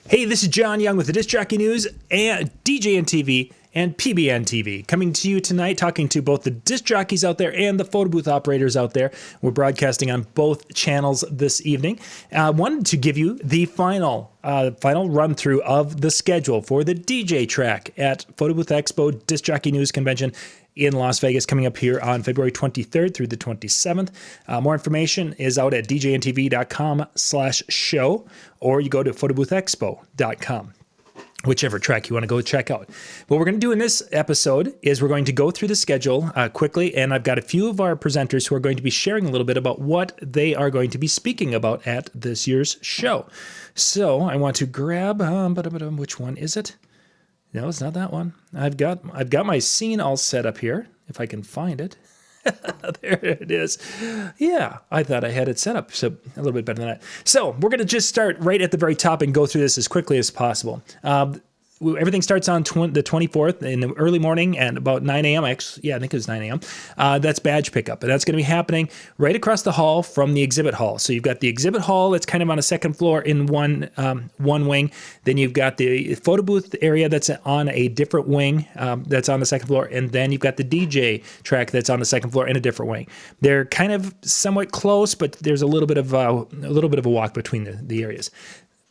Hey, this is John Young with the Disc Jockey News and DJNTV and PBNTV coming to you tonight, talking to both the disc jockeys out there and the photo booth operators out there. We're broadcasting on both channels this evening. I wanted to give you the final run through of the schedule for the DJ track at Photo Booth Expo Disc Jockey News Convention in Las Vegas, coming up here on February 23rd through the 27th. More information is out at djntv.com/show, or you go to photoboothexpo.com. Whichever track you want to go check out. What we're going to do in this episode is we're going to go through the schedule quickly, and I've got a few of our presenters who are going to be sharing a little bit about what they are going to be speaking about at this year's show. So I want to grab, which one is it? No, it's not that one. I've got my scene all set up here, if I can find it. There it is. Yeah, I thought I had it set up so a little bit better than that. So we're going to just start right at the very top and go through this as quickly as possible. Everything starts on the 24th in the early morning and about 9 a.m. Actually, yeah, I think it was 9 a.m. That's badge pickup. And that's going to be happening right across the hall from the exhibit hall. So you've got the exhibit hall that's kind of on a second floor in one wing. Then you've got the photo booth area that's on a different wing that's on the second floor. And then you've got the DJ track that's on the second floor in a different wing. They're kind of somewhat close, but there's a little bit of a walk between the areas.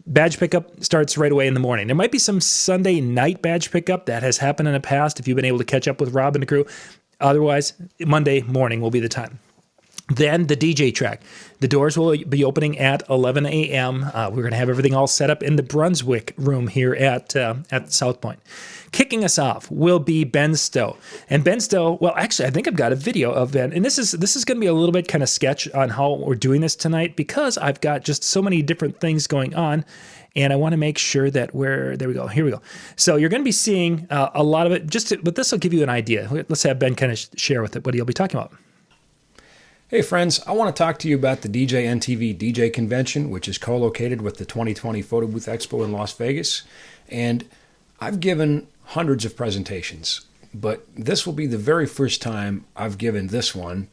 Badge pickup starts right away in the morning. There might be some Sunday night badge pickup. That has happened in the past if you've been able to catch up with Rob and the crew. Otherwise, Monday morning will be the time. Then the DJ track. The doors will be opening at 11 a.m. We're going to have everything all set up in the Brunswick room here at South Point. Kicking us off will be Ben Stowe. And Ben Stowe, well, actually, I think I've got a video of Ben. And this is going to be a little bit kind of sketch on how we're doing this tonight because I've got just so many different things going on. And I want to make sure that there we go. Here we go. So you're going to be seeing a lot of it, but this will give you an idea. Let's have Ben kind of share with it what he'll be talking about. Hey friends, I want to talk to you about the DJNTV DJ Convention, which is co-located with the 2020 Photo Booth Expo in Las Vegas. And I've given hundreds of presentations, but this will be the very first time I've given this one.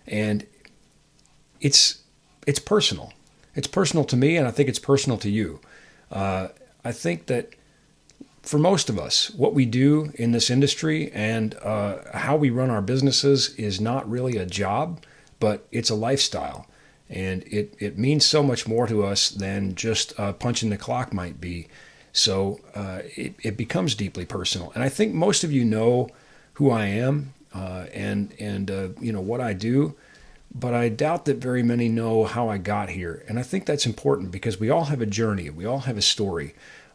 And it's personal. It's personal to me, and I think it's personal to you. I think that for most of us, what we do in this industry and how we run our businesses is not really a job, but it's a lifestyle, and it means so much more to us than just punching the clock might be. So it becomes deeply personal. And I think most of you know who I am and you know what I do, but I doubt that very many know how I got here. And I think that's important because we all have a journey. We all have a story.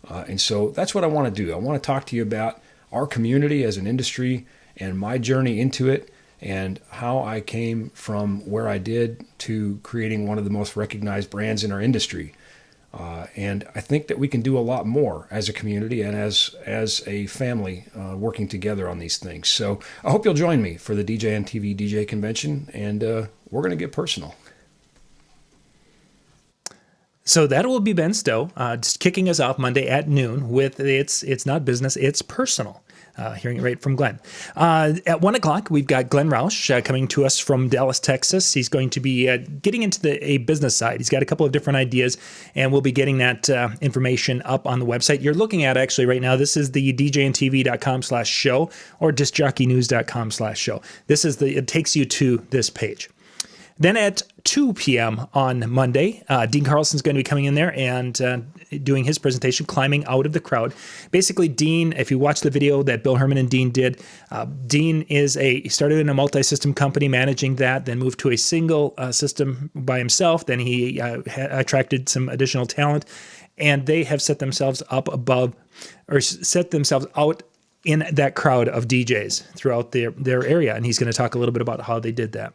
And so that's what I want to do. I want to talk to you about our community as an industry and my journey into it, and how I came from where I did to creating one of the most recognized brands in our industry. And I think that we can do a lot more as a community and as a family working together on these things. So I hope you'll join me for the DJNTV DJ Convention, and we're going to get personal. So that will be Ben Stowe just kicking us off Monday at noon with it's not business, it's personal. Hearing it right from Glenn. At 1 o'clock, we've got Glenn Roush coming to us from Dallas, Texas. He's going to be getting into a business side. He's got a couple of different ideas, and we'll be getting that information up on the website. You're looking at actually right now, this is the djntv.com/show or discjockeynews.com/show. It takes you to this page. Then at 2 p.m. on Monday, Dean Carlson's going to be coming in there and doing his presentation, Climbing Out of the Crowd. Basically, Dean, if you watch the video that Bill Herman and Dean did, Dean he started in a multi-system company managing that, then moved to a single system by himself. Then he attracted some additional talent, and they have set themselves up above, or set themselves out in that crowd of DJs throughout their area. And he's going to talk a little bit about how they did that.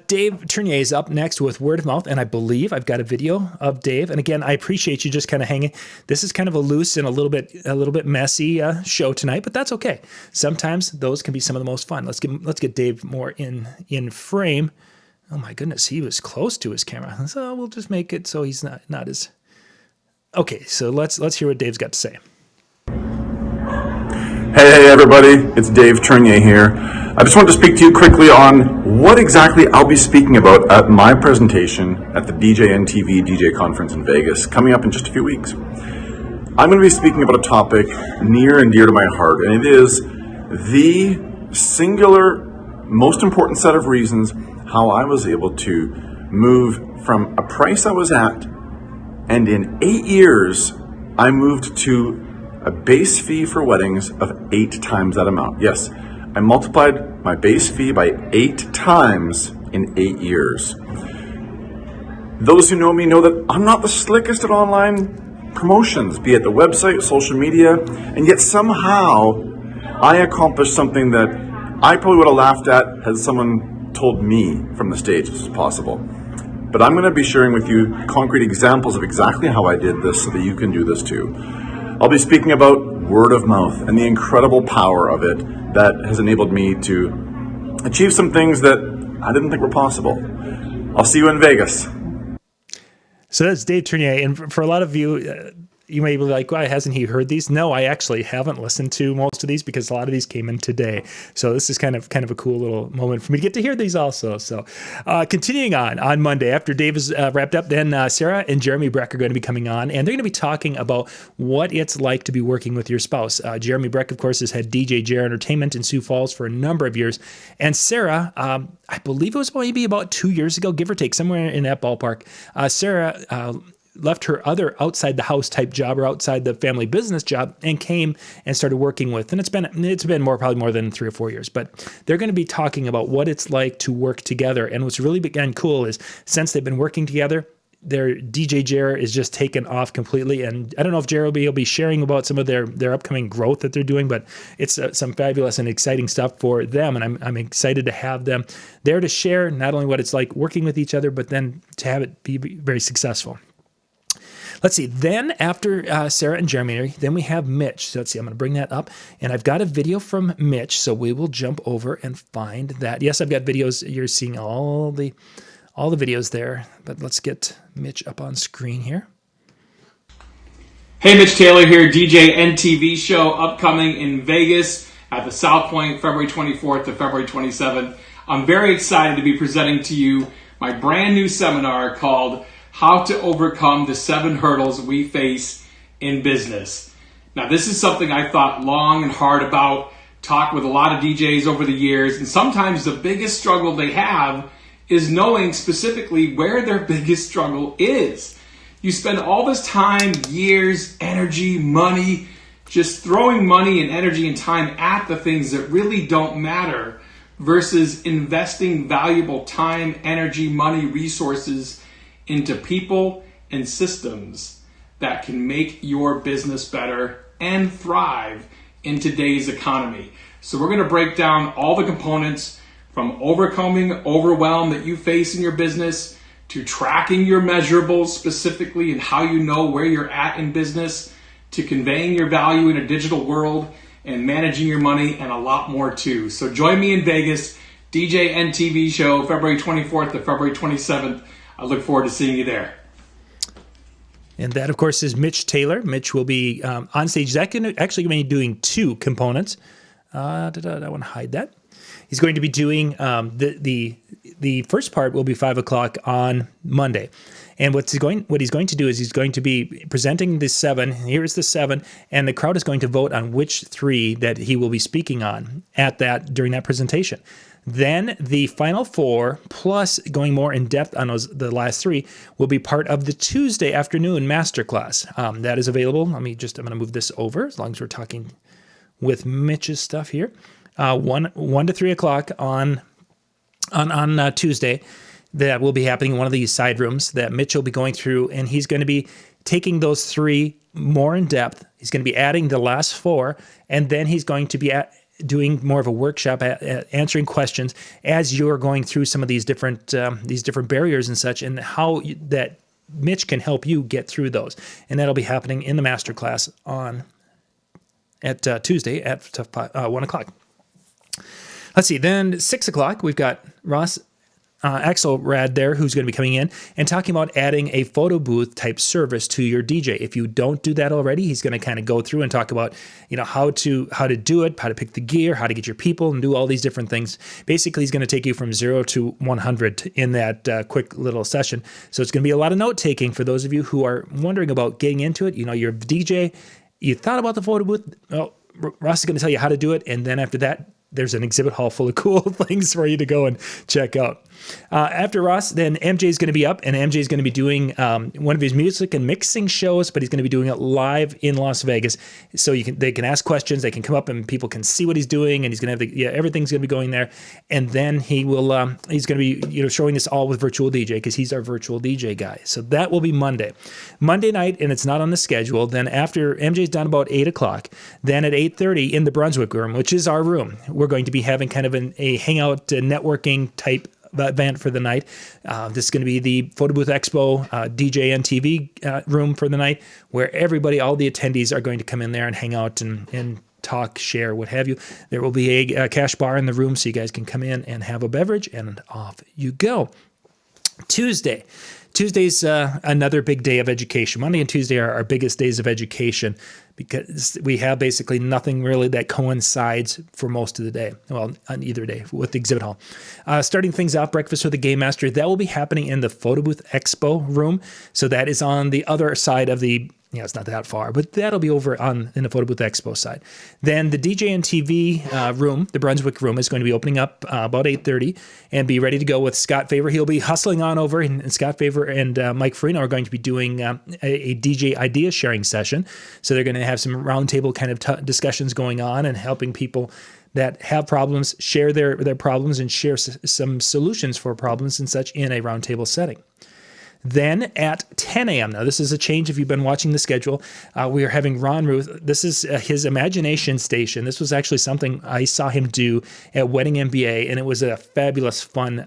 Dave Tournier is up next with Word of Mouth, and I believe I've got a video of Dave. And again, I appreciate you just kind of hanging. This is kind of a loose and a little bit messy show tonight, but that's okay. Sometimes those can be some of the most fun. Let's get Dave more in frame. Oh my goodness, he was close to his camera. So we'll just make it so he's not as. Okay, so let's hear what Dave's got to say. Hey everybody, it's Dave Tournier here. I just wanted to speak to you quickly on what exactly I'll be speaking about at my presentation at the DJNTV DJ Conference in Vegas, coming up in just a few weeks. I'm going to be speaking about a topic near and dear to my heart, and it is the singular, most important set of reasons how I was able to move from a price I was at, and in 8 years, I moved to a base fee for weddings of 8 times that amount. Yes, I multiplied my base fee by 8 times in 8 years. Those who know me know that I'm not the slickest at online promotions, be it the website, social media, and yet somehow I accomplished something that I probably would have laughed at had someone told me from the stage this was possible. But I'm going to be sharing with you concrete examples of exactly how I did this so that you can do this too. I'll be speaking about word of mouth and the incredible power of it that has enabled me to achieve some things that I didn't think were possible. I'll see you in Vegas. So that's Dave Tournier. And for a lot of you, you may be like, why hasn't he heard these? No, I actually haven't listened to most of these because a lot of these came in today. So this is kind of a cool little moment for me to get to hear these also. So continuing on Monday, after Dave is wrapped up, then Sarah and Jeremy Breck are going to be coming on, and they're going to be talking about what it's like to be working with your spouse. Jeremy Breck, of course, has had DJ JR Entertainment in Sioux Falls for a number of years. And Sarah, I believe it was maybe about 2 years ago, give or take, somewhere in that ballpark, Sarah left her other outside the house type job or outside the family business job and came and started working with, and it's been probably more than 3 or 4 years, but they're going to be talking about what it's like to work together. And what's really again cool is since they've been working together, their DJ JR is just taken off completely. And I don't know if JR will be sharing about some of their upcoming growth that they're doing, but it's some fabulous and exciting stuff for them. And I'm excited to have them there to share not only what it's like working with each other, but then to have it be very successful. Let's see. Then after Sarah and Jeremy, then we have Mitch. So let's see. I'm going to bring that up, and I've got a video from Mitch. So we will jump over and find that. Yes, I've got videos. You're seeing all the videos there, but let's get Mitch up on screen here. Hey, Mitch Taylor here. DJNTV show upcoming in Vegas at the South Point, February 24th to February 27th. I'm very excited to be presenting to you my brand new seminar called How to Overcome the 7 Hurdles We Face in Business. Now, this is something I thought long and hard about, talked with a lot of DJs over the years, and sometimes the biggest struggle they have is knowing specifically where their biggest struggle is. You spend all this time, years, energy, money, just throwing money and energy and time at the things that really don't matter versus investing valuable time, energy, money, resources into people and systems that can make your business better and thrive in today's economy. So we're going to break down all the components from overcoming overwhelm that you face in your business to tracking your measurables specifically and how you know where you're at in business to conveying your value in a digital world and managing your money and a lot more too. So join me in Vegas, DJNTV show, February 24th to February 27th. I look forward to seeing you there. And that, of course, is Mitch Taylor. Mitch will be on stage. He's actually going to be doing 2 components. I want to hide that. He's going to be doing the first part will be 5 o'clock on Monday. And what he's going to do is he's going to be presenting the 7. Here's the 7, and the crowd is going to vote on which 3 that he will be speaking on during that presentation. Then the final 4, plus going more in depth on the last 3, will be part of the Tuesday afternoon masterclass. That is available. I'm going to move this over as long as we're talking with Mitch's stuff here. 1 to 3 o'clock on Tuesday. That will be happening in one of these side rooms that Mitch will be going through, and he's going to be taking those 3 more in depth. He's going to be adding the last 4, and then he's going to be doing more of a workshop, answering questions as you're going through some of these different barriers and such, and how that Mitch can help you get through those. And that'll be happening in the masterclass at Tuesday at 1 o'clock. Let's see. Then 6 o'clock, we've got Ross Axelrad there, who's going to be coming in and talking about adding a photo booth type service to your DJ. If you don't do that already, he's going to kind of go through and talk about, how to do it, how to pick the gear, how to get your people, and do all these different things. Basically, he's going to take you from 0 to 100 in that quick little session. So it's going to be a lot of note taking for those of you who are wondering about getting into it. You're a DJ, you thought about the photo booth. Well, Ross is going to tell you how to do it, and then after that, there's an exhibit hall full of cool things for you to go and check out. After Ross, then MJ is going to be up, and MJ is going to be doing one of his music and mixing shows, but he's going to be doing it live in Las Vegas. So they can ask questions, they can come up, and people can see what he's doing, and he's going to have everything's going to be going there. And then he's going to be showing this all with virtual DJ, because he's our virtual DJ guy. So that will be Monday night, and it's not on the schedule. Then after MJ's done about 8:00, then at 8:30 in the Brunswick room, which is our room, we're going to be having kind of a hangout networking type event for the night. This is going to be the Photo Booth Expo DJNTV room for the night, where all the attendees are going to come in there and hang out and talk, share, what have you. There will be a cash bar in the room, so you guys can come in and have a beverage, and off you go. Tuesday's another big day of education. Monday and Tuesday are our biggest days of education, because we have basically nothing really that coincides for most of the day. Well, on either day with the exhibit hall. Starting things out, breakfast with the Game Master. That will be happening in the Photo Booth Expo room. So that is on the other side of the, it's not that far, but that'll be over in the Photo Booth Expo side. Then the DJNTV room, the Brunswick room, is going to be opening up about 8:30 and be ready to go with Scott Favor. He'll be hustling on over, and Scott Favor and Mike Farino are going to be doing a DJ idea sharing session. So they're going to have some roundtable kind of discussions going on, and helping people that have problems share their problems and share some solutions for problems and such in a roundtable setting. Then at 10 a.m., now this is a change if you've been watching the schedule, we are having Ron Ruth. This is his Imagination Station. This was actually something I saw him do at Wedding MBA, and it was a fabulous, fun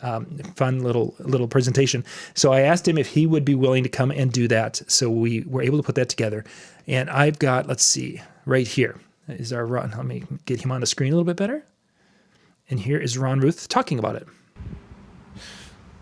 little presentation. So I asked him if he would be willing to come and do that. So we were able to put that together. And I've got, let's see, right here is our Ron. Let me get him on the screen a little bit better. And here is Ron Ruth talking about it.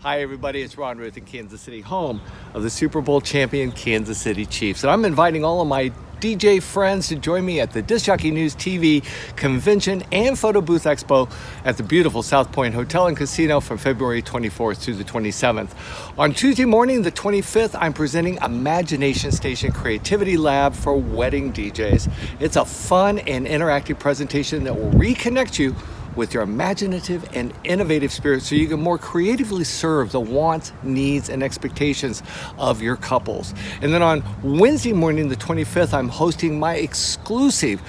Hi everybody, it's Ron Ruth in Kansas City, home of the Super Bowl champion Kansas City Chiefs. And I'm inviting all of my DJ friends to join me at the Disc Jockey News TV Convention and Photo Booth Expo at the beautiful South Point Hotel and Casino from February 24th through the 27th. On Tuesday morning, the 25th, I'm presenting Imagination Station Creativity Lab for wedding DJs. It's a fun and interactive presentation that will reconnect you with your imaginative and innovative spirit, so you can more creatively serve the wants, needs, and expectations of your couples. And then on Wednesday morning, the 25th, I'm hosting my exclusive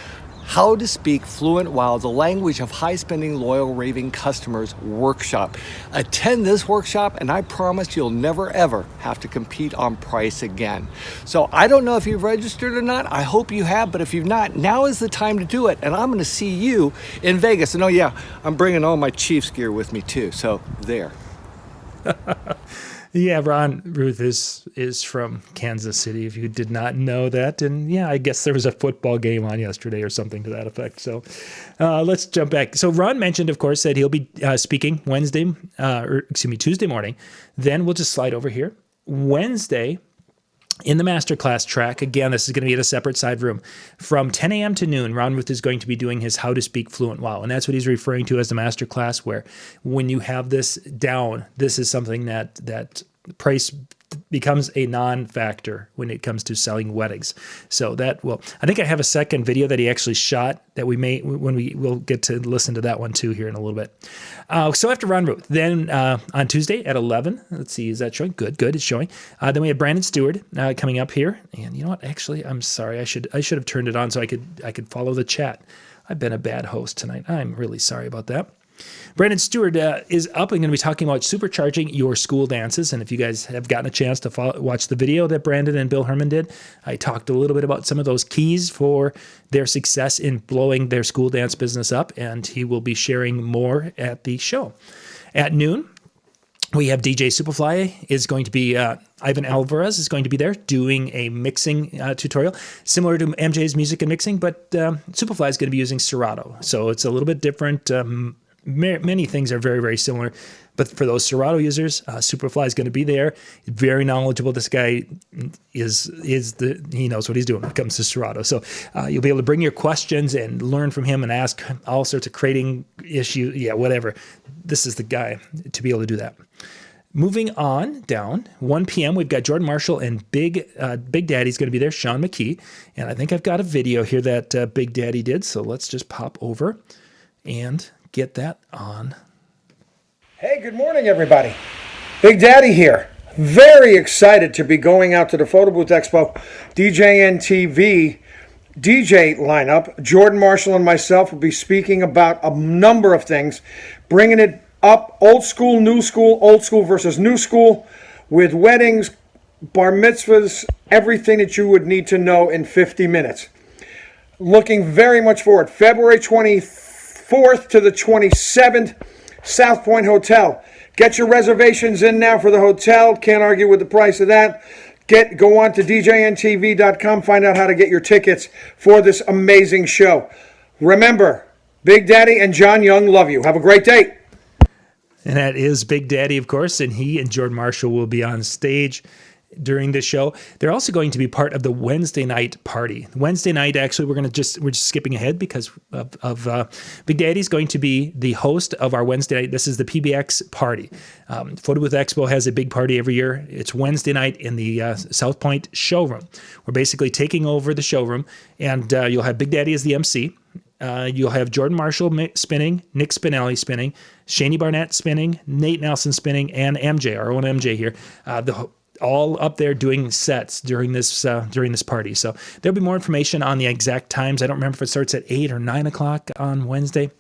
How to Speak Fluent While the Language of High-Spending Loyal Raving Customers workshop. Attend this workshop, and I promise you'll never ever have to compete on price again. So I don't know if you've registered or not. I hope you have, but if you've not, now is the time to do it. And I'm going to see you in Vegas. And oh yeah, I'm bringing all my Chiefs gear with me too. So there. Yeah, Ron Ruth is from Kansas City, if you did not know that. And yeah, I guess there was a football game on yesterday or something to that effect. So let's jump back. So Ron mentioned, of course, that he'll be speaking Tuesday morning. Then we'll just slide over here. Wednesday, in the masterclass track, again, this is going to be at a separate side room. From 10 a.m. to noon, Ron Ruth is going to be doing his How to Speak Fluent While. And that's what he's referring to as the masterclass, where when you have this down, this is something that price becomes a non-factor when it comes to selling weddings. So I think I have a second video that he actually shot that we'll get to listen to that one too here in a little bit. So after Ron Ruth, then on Tuesday at 11, let's see, is that showing? Good, it's showing. Then we have Brandon Stewart coming up here. And you know what? Actually, I'm sorry. I should have turned it on so I could follow the chat. I've been a bad host tonight. I'm really sorry about that. Brandon Stewart is up and going to be talking about supercharging your school dances. And if you guys have gotten a chance to watch the video that Brandon and Bill Herman did, I talked a little bit about some of those keys for their success in blowing their school dance business up. And he will be sharing more at the show. At noon, we have DJ Superfly is going to be, Ivan Alvarez is going to be there doing a mixing tutorial, similar to MJ's music and mixing, but Superfly is going to be using Serato. So it's a little bit different. Many things are very, very similar. But for those Serato users, Superfly is going to be there. Very knowledgeable. This guy he knows what he's doing when it comes to Serato. So you'll be able to bring your questions and learn from him and ask all sorts of creating issues. Yeah, whatever. This is the guy to be able to do that. Moving on down, 1 p.m., we've got Jordan Marshall and Big Daddy's going to be there, Sean McKee. And I think I've got a video here that Big Daddy did. So let's just pop over and get that on. Hey, good morning, everybody. Big Daddy here. Very excited to be going out to the Photo Booth Expo DJNTV DJ lineup. Jordan Marshall and myself will be speaking about a number of things, bringing it up old school versus new school, with weddings, bar mitzvahs, everything that you would need to know in 50 minutes. Looking very much forward. February 24th to the 27th, South Point Hotel. Get your reservations in now for the hotel. Can't argue with the price of that. Go on to DJNTV.com, find out how to get your tickets for this amazing show. Remember, Big Daddy and John Young love you. Have a great day. And that is Big Daddy, of course, and he and Jordan Marshall will be on stage during the show. They're also going to be part of the Wednesday night party. Wednesday night, actually, we're just skipping ahead because of Big Daddy's going to be the host of our Wednesday night. This is the PBX party. Photo Booth Expo has a big party every year. It's Wednesday night in the South Point showroom. We're basically taking over the showroom, and you'll have Big Daddy as the MC. You'll have Jordan Marshall spinning, Nick Spinelli spinning, Shani Barnett spinning, Nate Nelson spinning, and MJ, our own MJ here, all up there doing sets during this party. So there'll be more information on the exact times. I don't remember if it starts at 8 or 9 o'clock on Wednesday.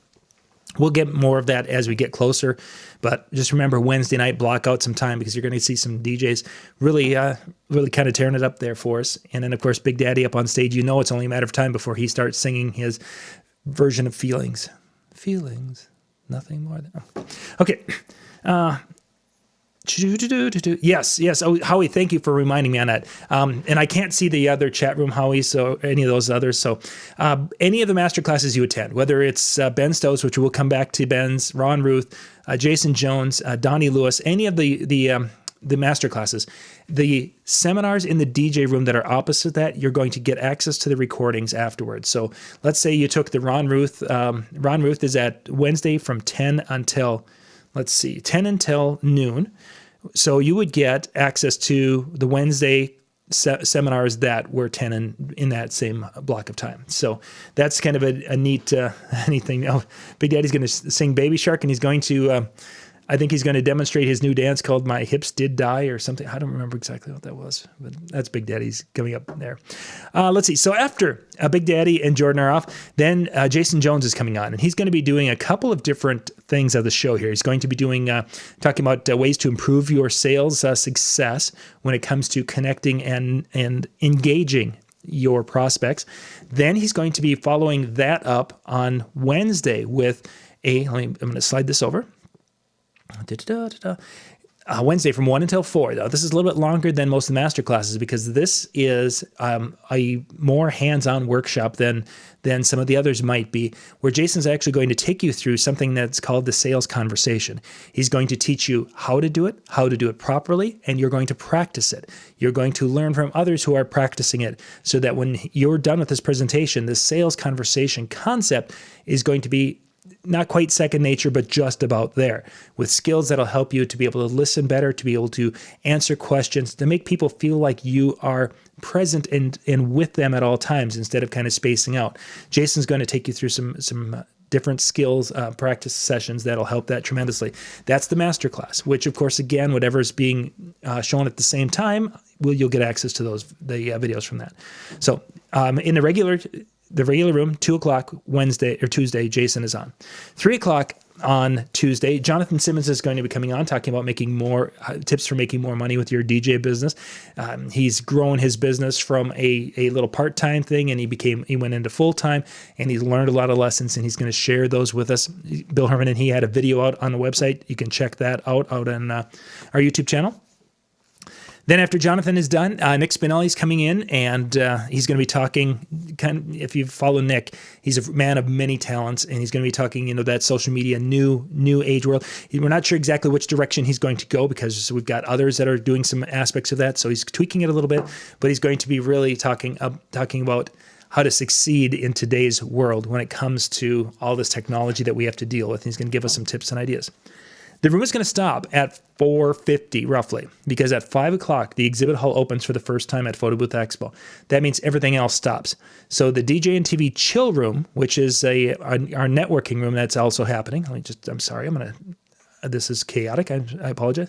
We'll get more of that as we get closer, but just remember Wednesday night, block out some time because you're going to see some DJs really kind of tearing it up there for us. And then, of course, Big Daddy up on stage. You know it's only a matter of time before he starts singing his version of Feelings. Feelings, nothing more than... Okay. Yes. Oh, Howie, thank you for reminding me on that. And I can't see the other chat room, Howie, so any of those others. So any of the master classes you attend, whether it's Ben Stokes, which we'll come back to Ben's, Ron Ruth, Jason Jones, Donnie Lewis, any of the master classes, the seminars in the DJ room that are opposite that, you're going to get access to the recordings afterwards. So let's say you took the Ron Ruth. Ron Ruth is at Wednesday from 10 until noon. So you would get access to the Wednesday seminars that were 10 in that same block of time. So that's kind of a neat thing. Oh, Big Daddy's going to sing Baby Shark, and he's going to... I think he's going to demonstrate his new dance called My Hips Did Die or something. I don't remember exactly what that was, but that's Big Daddy's coming up there. Let's see. So after Big Daddy and Jordan are off, then Jason Jones is coming on, and he's going to be doing a couple of different things of the show here. He's going to be doing talking about ways to improve your sales success when it comes to connecting and engaging your prospects. Then he's going to be following that up on Wednesday with I'm going to slide this over. Wednesday from 1 until 4. Though this is a little bit longer than most of the master classes because this is a more hands-on workshop than some of the others might be, where Jason's actually going to take you through something that's called the sales conversation. He's going to teach you how to do it properly, and you're going to practice it. You're going to learn from others who are practicing it so that when you're done with this presentation, this sales conversation concept is going to be not quite second nature, but just about there, with skills that'll help you to be able to listen better, to be able to answer questions, to make people feel like you are present and with them at all times instead of kind of spacing out. Jason's going to take you through some different skills, practice sessions that'll help that tremendously. That's the masterclass, which of course, again, whatever's being shown at the same time, you'll get access to the videos from that. So in the regular room, 2 o'clock Wednesday or Tuesday, Jason is on. 3 o'clock on Tuesday, Jonathan Simmons is going to be coming on, talking about making more tips for making more money with your DJ business. He's grown his business from a little part-time thing, and he went into full-time, and he's learned a lot of lessons, and he's going to share those with us. Bill Herman and he had a video out on the website. You can check that out on our YouTube channel. Then after Jonathan is done, Nick Spinelli's coming in, and he's going to be talking. If you follow Nick, he's a man of many talents, and he's going to be talking, that social media new age world. We're not sure exactly which direction he's going to go because we've got others that are doing some aspects of that. So he's tweaking it a little bit, but he's going to be really talking about how to succeed in today's world when it comes to all this technology that we have to deal with. He's going to give us some tips and ideas. The room is going to stop at 4:50 roughly, because at 5 o'clock, the exhibit hall opens for the first time at Photo Booth Expo. That means everything else stops. So the DJNTV chill room, which is our networking room, that's also happening. This is chaotic. I apologize.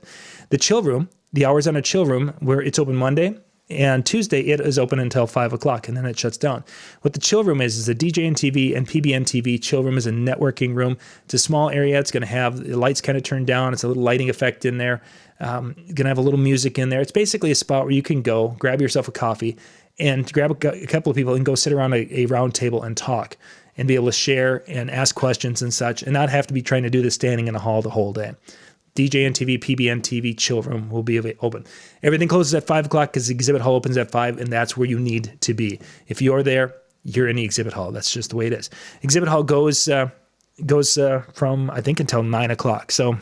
The chill room, the hours on a chill room, where it's open Monday, and Tuesday, it is open until 5 o'clock, and then it shuts down. What the chill room is the DJNTV and PBNTV chill room is a networking room. It's a small area. It's going to have the lights kind of turned down. It's a little lighting effect in there. Going to have a little music in there. It's basically a spot where you can go, grab yourself a coffee, and grab a couple of people and go sit around a round table and talk and be able to share and ask questions and such, and not have to be trying to do this standing in a hall the whole day. DJNTV, PBNTV chill room will be open. Everything closes at 5 o'clock because the exhibit hall opens at 5, and that's where you need to be. If you're there, you're in the exhibit hall. That's just the way it is. Exhibit hall goes from, I think, until 9 o'clock. So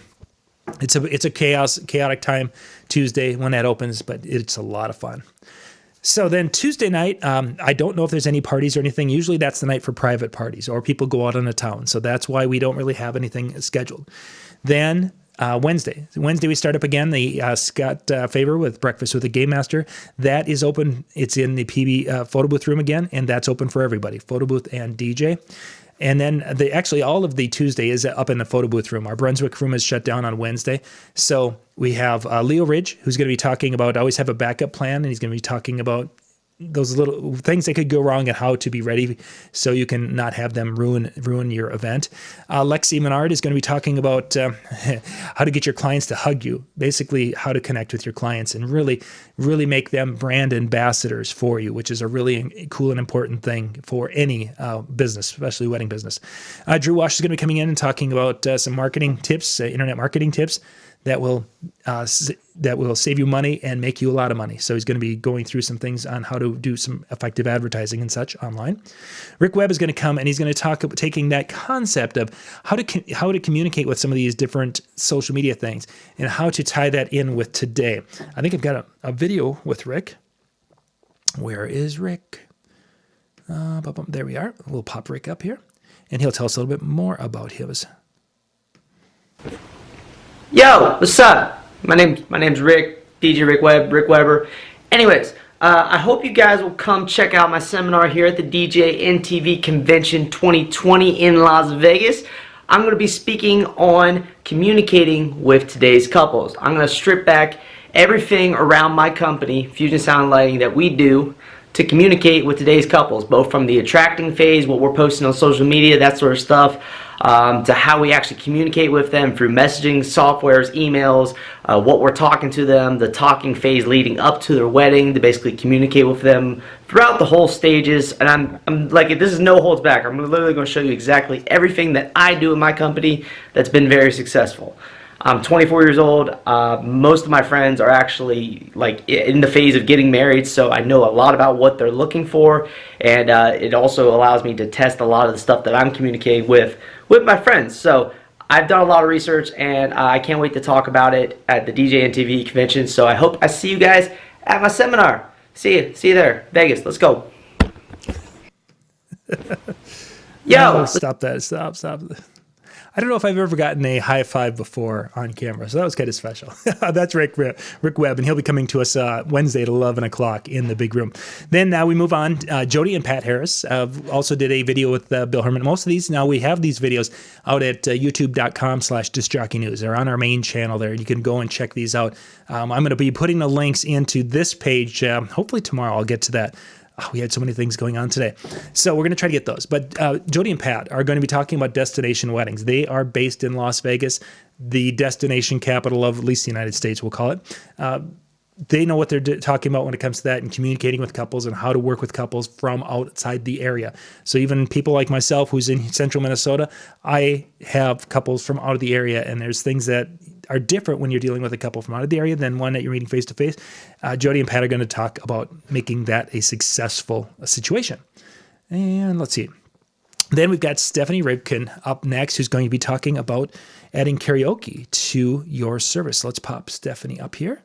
it's a chaotic time Tuesday when that opens, but it's a lot of fun. So then Tuesday night, I don't know if there's any parties or anything. Usually that's the night for private parties or people go out on the town. So that's why we don't really have anything scheduled. Then Wednesday we start up again, the Scott Favor with Breakfast with the Game Master. That is open. It's in the PB photo booth room again, and that's open for everybody, photo booth and DJ. And then all of the Tuesday is up in the photo booth room. Our Brunswick room is shut down on Wednesday. So we have Leo Ridge, who's going to be talking about always have a backup plan, and he's going to be talking about those little things that could go wrong and how to be ready so you can not have them ruin your event. Lexi Menard is going to be talking about how to get your clients to hug you, basically how to connect with your clients and really, really make them brand ambassadors for you, which is a really cool and important thing for any business, especially wedding business. Drew Wash is going to be coming in and talking about some marketing tips, internet marketing tips that will save you money and make you a lot of money. So he's going to be going through some things on how to do some effective advertising and such online. Rick Webb is going to come and he's going to talk about taking that concept of how to communicate with some of these different social media things and how to tie that in with today. I think I've got a video with Rick. Where is Rick? There we are. We'll pop Rick up here, and he'll tell us a little bit more about his. Yo, what's up? My name's Rick, DJ Rick Webb, Rick Weber. Anyways, I hope you guys will come check out my seminar here at the DJNTV Convention 2020 in Las Vegas. I'm going to be speaking on communicating with today's couples. I'm going to strip back everything around my company, Fusion Sound and Lighting, that we do to communicate with today's couples, both from the attracting phase, what we're posting on social media, that sort of stuff, to how we actually communicate with them through messaging softwares, emails, what we're talking to them, the talking phase leading up to their wedding, to basically communicate with them throughout the whole stages. And I'm like, this is no holds back. I'm literally going to show you exactly everything that I do in my company that's been very successful. I'm 24 years old. Most of my friends are actually like in the phase of getting married, so I know a lot about what they're looking for, and it also allows me to test a lot of the stuff that I'm communicating with my friends. So I've done a lot of research, and I can't wait to talk about it at the DJNTV convention. So I hope I see you guys at my seminar. See you there, Vegas. Let's go. Yo, No, stop that! Stop! I don't know if I've ever gotten a high five before on camera, so that was kind of special. That's Rick Webb, and he'll be coming to us Wednesday at 11 o'clock in the big room. Then we move on. Jody and Pat Harris also did a video with Bill Herman. Most of these, now we have these videos out at youtube.com/discjockeynews. They're on our main channel there. You can go and check these out. I'm going to be putting the links into this page. Hopefully tomorrow I'll get to that. We had so many things going on today. So we're going to try to get those. But Jody and Pat are going to be talking about destination weddings. They are based in Las Vegas, the destination capital of at least the United States, we'll call it. They know what they're talking about when it comes to that and communicating with couples and how to work with couples from outside the area. So even people like myself who's in central Minnesota, I have couples from out of the area, and there's things that are different when you're dealing with a couple from out of the area than one that you're meeting face to face. Jody and Pat are going to talk about making that a successful situation. And let's see. Then we've got Stephanie Ribkin up next, who's going to be talking about adding karaoke to your service. Let's pop Stephanie up here.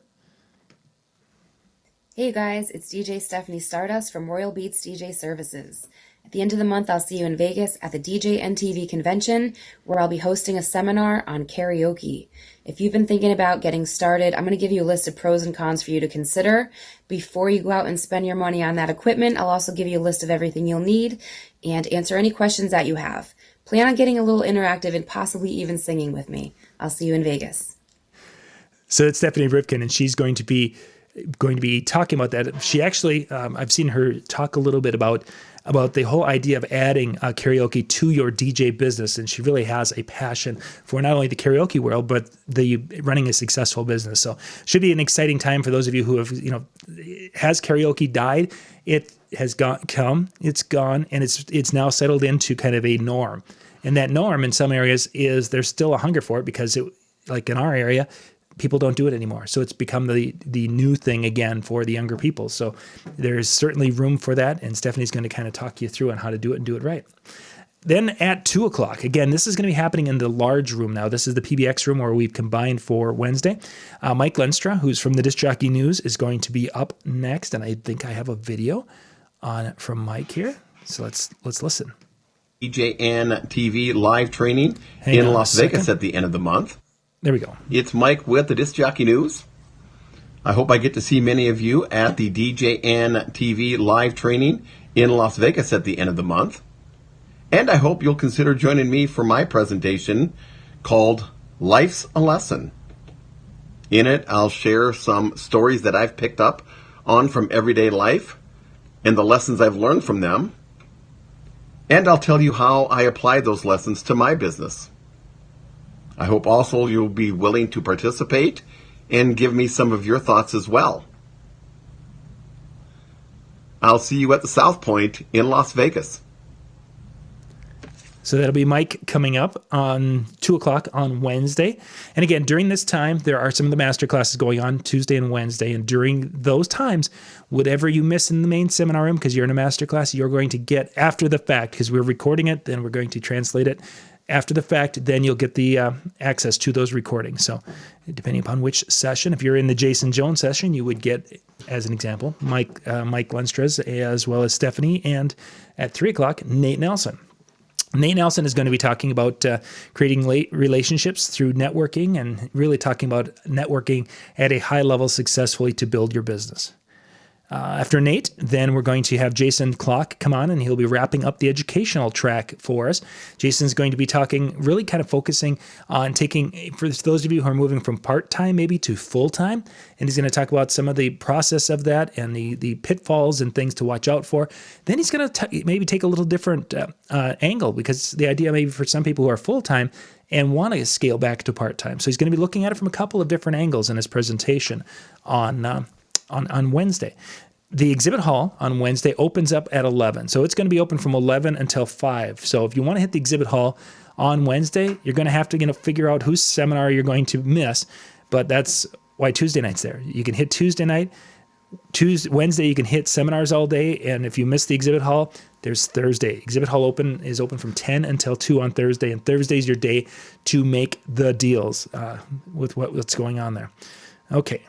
Hey guys, it's DJ Stephanie Stardust from Royal Beats DJ Services. At the end of the month, I'll see you in Vegas at the DJNTV Convention, where I'll be hosting a seminar on karaoke. If you've been thinking about getting started, I'm going to give you a list of pros and cons for you to consider. Before you go out and spend your money on that equipment, I'll also give you a list of everything you'll need and answer any questions that you have. Plan on getting a little interactive and possibly even singing with me. I'll see you in Vegas. So it's Stephanie Ribkin, and she's going to be talking about that. She actually, I've seen her talk a little bit about the whole idea of adding karaoke to your DJ business, and she really has a passion for not only the karaoke world, but the running a successful business. So should be an exciting time for those of you who have, has karaoke died? It has it's gone, and it's now settled into kind of a norm. And that norm in some areas is there's still a hunger for it because like in our area, people don't do it anymore. So it's become the new thing again for the younger people. So there's certainly room for that. And Stephanie's going to kind of talk you through on how to do it and do it right. Then at 2 o'clock, again, this is going to be happening in the large room now. This is the PBX room where we've combined for Wednesday. Mike Lenstra, who's from the Disc Jockey News, is going to be up next. And I think I have a video from Mike here. So let's listen. DJNTV live training in Las Vegas at the end of the month. There we go. It's Mike with the Disc Jockey News. I hope I get to see many of you at the DJNTV live training in Las Vegas at the end of the month. And I hope you'll consider joining me for my presentation called Life's a Lesson. In it, I'll share some stories that I've picked up on from everyday life and the lessons I've learned from them. And I'll tell you how I apply those lessons to my business. I hope also you'll be willing to participate and give me some of your thoughts as well. I'll see you at the South Point in Las Vegas. So that'll be Mike coming up on 2 o'clock on Wednesday. And again, during this time, there are some of the master classes going on Tuesday and Wednesday. And during those times, whatever you miss in the main seminar room, because you're in a master class, you're going to get after the fact, because we're recording it, then we're going to translate it. After the fact, then you'll get the access to those recordings. So depending upon which session, if you're in the Jason Jones session, you would get, as an example, Mike Lenstra's as well as Stephanie. And at 3 o'clock, Nate Nelson. Nate Nelson is going to be talking about creating relationships through networking and really talking about networking at a high level successfully to build your business. After Nate, then we're going to have Jason Clock come on, and he'll be wrapping up the educational track for us. Jason's going to be talking, really kind of focusing on taking, for those of you who are moving from part-time maybe to full-time, and he's going to talk about some of the process of that and the pitfalls and things to watch out for. Then he's going to maybe take a little different angle, because the idea maybe for some people who are full-time and want to scale back to part-time. So he's going to be looking at it from a couple of different angles in his presentation on Wednesday. The exhibit hall on Wednesday opens up at 11. So it's going to be open from 11 until 5. So if you want to hit the exhibit hall on Wednesday, you're going to have to figure out whose seminar you're going to miss. But that's why Tuesday night's there. You can hit Tuesday night. Wednesday, you can hit seminars all day. And if you miss the exhibit hall, there's Thursday. Exhibit hall is open from 10 until 2 on Thursday. And Thursday's your day to make the deals with what's going on there. Okay.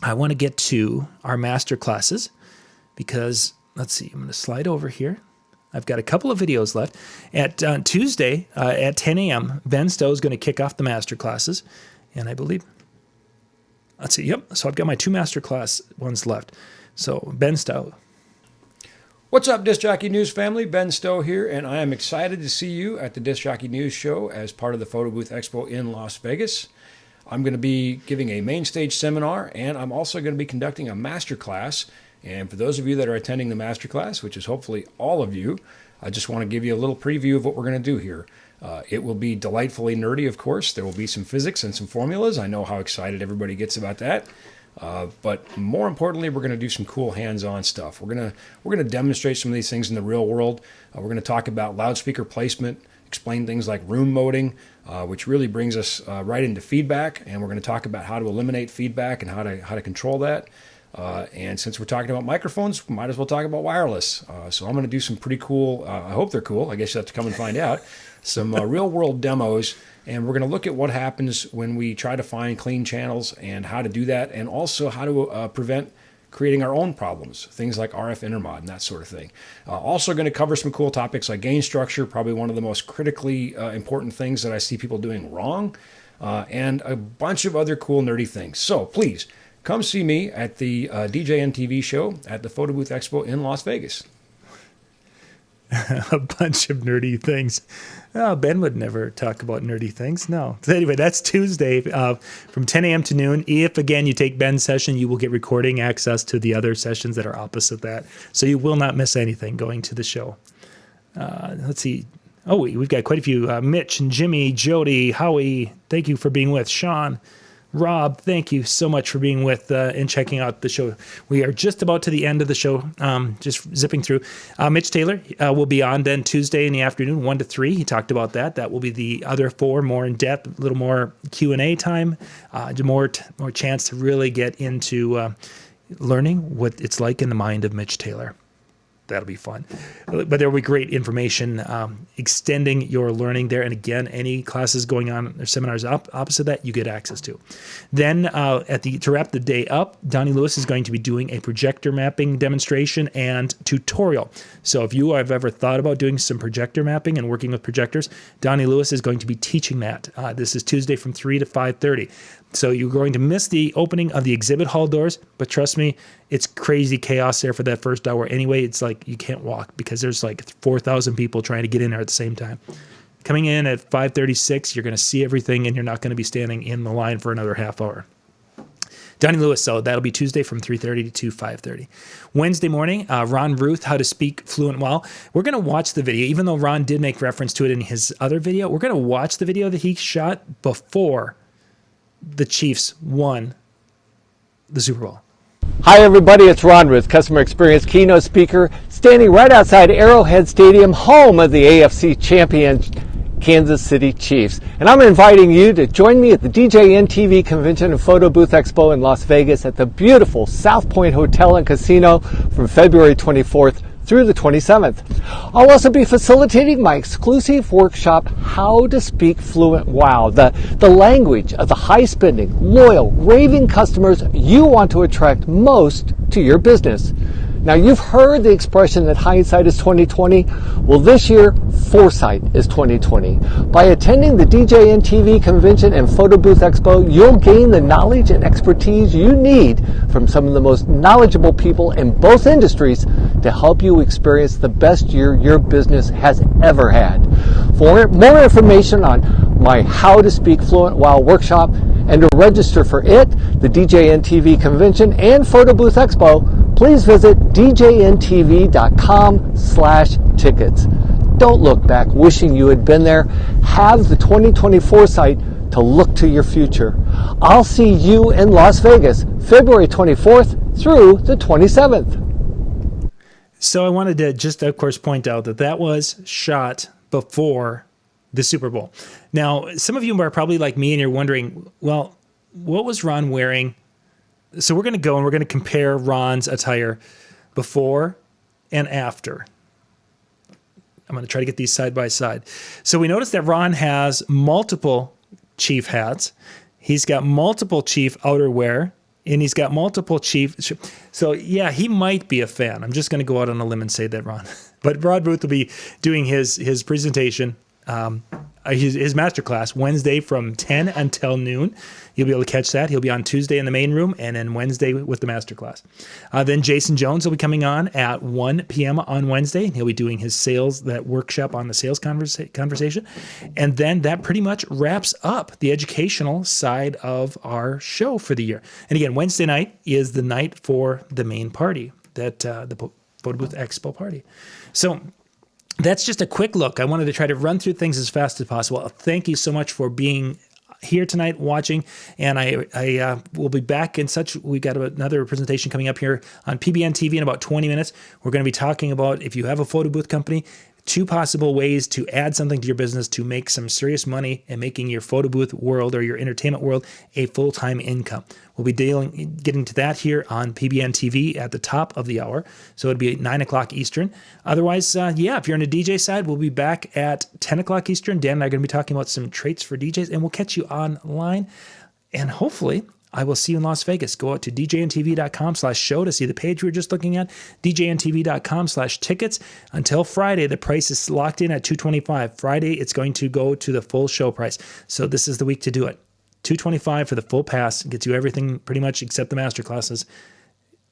I want to get to our master classes because, let's see, I'm going to slide over here. I've got a couple of videos left. At Tuesday at 10 a.m., Ben Stowe is going to kick off the master classes. And I believe, let's see, yep. So I've got my 2 master class ones left. So Ben Stowe. What's up, Disc Jockey News family? Ben Stowe here, and I am excited to see you at the Disc Jockey News Show as part of the Photo Booth Expo in Las Vegas. I'm going to be giving a main stage seminar, and I'm also going to be conducting a master class. And for those of you that are attending the master class, which is hopefully all of you, I just want to give you a little preview of what we're going to do here. It will be delightfully nerdy, of course. There will be some physics and some formulas. I know how excited everybody gets about that. But more importantly, we're going to do some cool hands-on stuff. We're going to demonstrate some of these things in the real world. We're going to talk about loudspeaker placement, explain things like room moding, which really brings us right into feedback. And we're going to talk about how to eliminate feedback and how to control that. And since we're talking about microphones, we might as well talk about wireless. So I'm going to do some pretty cool, I hope they're cool, I guess you have to come and find out, some real world demos. And we're going to look at what happens when we try to find clean channels and how to do that, and also how to prevent creating our own problems, things like RF intermod and that sort of thing. Also going to cover some cool topics like gain structure, probably one of the most critically important things that I see people doing wrong, and a bunch of other cool nerdy things. So please come see me at the DJNTV show at the Photo Booth Expo in Las Vegas. A bunch of nerdy things. Oh, Ben would never talk about nerdy things. No. So anyway, that's Tuesday from 10 a.m. to noon. If, again, you take Ben's session, you will get recording access to the other sessions that are opposite that. So you will not miss anything going to the show. Let's see. Oh, we've got quite a few. Mitch and Jimmy, Jody, Howie, thank you for being with. Sean, Rob, thank you so much for being with and checking out the show. We are just about to the end of the show, just zipping through. Mitch Taylor will be on then Tuesday in the afternoon, 1 to 3. He talked about that. That will be the other 4, more in depth, a little more Q&A time, more chance to really get into learning what it's like in the mind of Mitch Taylor. That'll be fun. But there will be great information extending your learning there. And again, any classes going on or seminars opposite that, you get access to. Then to wrap the day up, Donnie Lewis is going to be doing a projector mapping demonstration and tutorial. So if you have ever thought about doing some projector mapping and working with projectors, Donnie Lewis is going to be teaching that. This is Tuesday from 3 to 5:30. So you're going to miss the opening of the exhibit hall doors, but trust me, it's crazy chaos there for that first hour anyway. It's like you can't walk because there's like 4,000 people trying to get in there at the same time. Coming in at 5:36, you're going to see everything, and you're not going to be standing in the line for another half hour. Donnie Lewis, so that'll be Tuesday from 3:30 to 5:30. Wednesday morning, Ron Ruth, How to Speak Fluent Well. We're going to watch the video, even though Ron did make reference to it in his other video. We're going to watch the video that he shot before the Chiefs won the Super Bowl. Hi everybody, it's Ron Ruth, Customer Experience Keynote Speaker, standing right outside Arrowhead Stadium, home of the AFC champion Kansas City Chiefs. And I'm inviting you to join me at the DJNTV Convention and Photo Booth Expo in Las Vegas at the beautiful South Point Hotel and Casino from February 24th through the 27th. I'll also be facilitating my exclusive workshop, How to Speak Fluent Wow, the language of the high-spending, loyal, raving customers you want to attract most to your business. Now, you've heard the expression that hindsight is 20/20. Well, this year, foresight is 20/20. By attending the DJNTV Convention and Photo Booth Expo, you'll gain the knowledge and expertise you need from some of the most knowledgeable people in both industries to help you experience the best year your business has ever had. For more information on my How to Speak Fluent Wow workshop and to register for it, the DJNTV Convention and Photo Booth Expo, please visit djntv.com/tickets. Don't look back wishing you had been there. Have the 2020 foresight to look to your future. I'll see you in Las Vegas, February 24th through the 27th. So I wanted to just, of course, point out that that was shot before the Super Bowl. Now, some of you are probably like me and you're wondering, well, what was Ron wearing? So we're going to go and we're going to compare Ron's attire before and after. I'm going to try to get these side by side. So we noticed that Ron has multiple Chief hats. He's got multiple Chief outerwear, and he's got multiple Chief. So yeah, he might be a fan. I'm just going to go out on a limb and say that, Ron. But Rod Booth will be doing his presentation, his masterclass Wednesday from 10 until noon. You'll be able to catch that. He'll be on Tuesday in the main room and then Wednesday with the masterclass. Then Jason Jones will be coming on at 1 p.m. on Wednesday. He'll be doing his that workshop on the sales conversation. And then that pretty much wraps up the educational side of our show for the year. And again, Wednesday night is the night for the main party, the Photo Booth Expo party. So that's just a quick look. I wanted to try to run through things as fast as possible. Thank you so much for being here tonight watching, and I will be back in such. We've got another presentation coming up here on PBN TV in about 20 minutes. We're going to be talking about if you have a photo booth company, 2 possible ways to add something to your business to make some serious money and making your photo booth world or your entertainment world a full-time income. We'll be getting to that here on PBN TV at the top of the hour. So it'll be at 9 o'clock Eastern. Otherwise, if you're on the DJ side, we'll be back at 10 o'clock Eastern. Dan and I are going to be talking about some traits for DJs, and we'll catch you online. And hopefully, I will see you in Las Vegas. Go out to DJNTV.com/show to see the page we were just looking at. DJNTV.com/tickets. Until Friday, the price is locked in at $225. Friday, it's going to go to the full show price. So this is the week to do it. $225 for the full pass. Gets you everything pretty much except the master classes.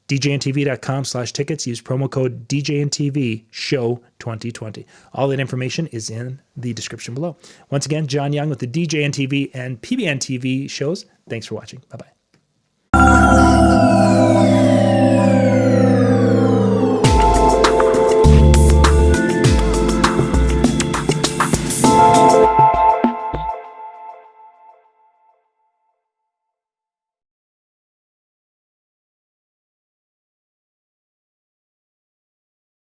DJNTV.com/tickets. Use promo code DJNTV Show 2020. All that information is in the description below. Once again, John Young with the DJNTV and PBN TV shows. Thanks for watching. Bye-bye.